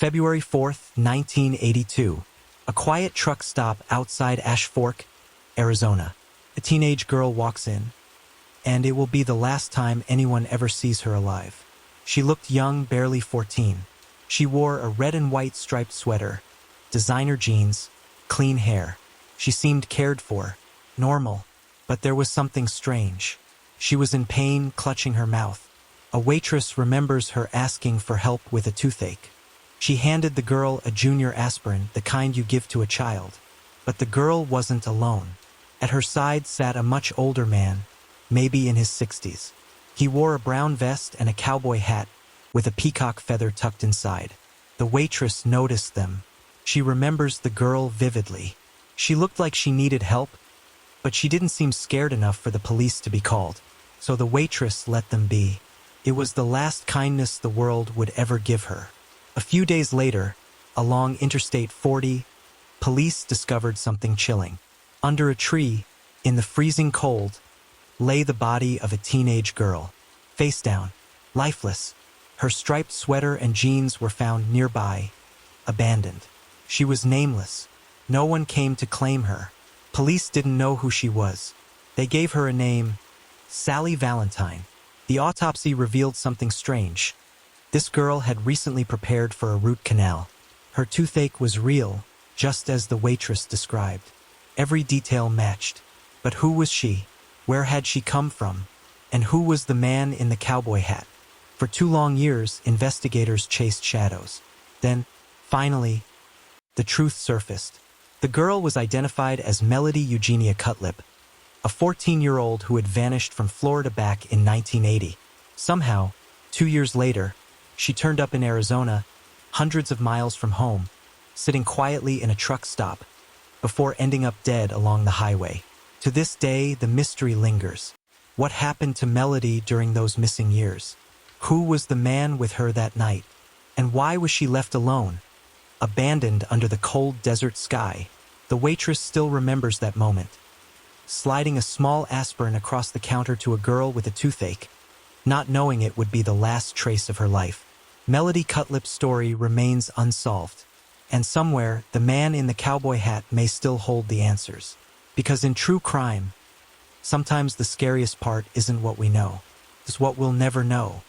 February 4th, 1982. A quiet truck stop outside Ash Fork, Arizona. A teenage girl walks in, and it will be the last time anyone ever sees her alive. She looked young, barely 14. She wore a red and white striped sweater, designer jeans, clean hair. She seemed cared for, normal, but there was something strange. She was in pain, clutching her mouth. A waitress remembers her asking for help with a toothache. She handed the girl a junior aspirin, the kind you give to a child. But the girl wasn't alone. At her side sat a much older man, maybe in his 60s. He wore a brown vest and a cowboy hat with a peacock feather tucked inside. The waitress noticed them. She remembers the girl vividly. She looked like she needed help, but she didn't seem scared enough for the police to be called. So the waitress let them be. It was the last kindness the world would ever give her. A few days later, along Interstate 40, police discovered something chilling. Under a tree, in the freezing cold, lay the body of a teenage girl, face down, lifeless. Her striped sweater and jeans were found nearby, abandoned. She was nameless. No one came to claim her. Police didn't know who she was. They gave her a name, Sally Valentine. The autopsy revealed something strange. This girl had recently prepared for a root canal. Her toothache was real, just as the waitress described. Every detail matched. But who was she? Where had she come from? And who was the man in the cowboy hat? For 2 long years, investigators chased shadows. Then, finally, the truth surfaced. The girl was identified as Melody Eugenia Cutlip, a 14-year-old who had vanished from Florida back in 1980. Somehow, 2 years later, she turned up in Arizona, hundreds of miles from home, sitting quietly in a truck stop, before ending up dead along the highway. To this day, the mystery lingers. What happened to Melody during those missing years? Who was the man with her that night? And why was she left alone, abandoned under the cold desert sky? The waitress still remembers that moment, sliding a small aspirin across the counter to a girl with a toothache, not knowing it would be the last trace of her life. Melody Cutlip's story remains unsolved, and somewhere the man in the cowboy hat may still hold the answers. Because in true crime, sometimes the scariest part isn't what we know, it's what we'll never know.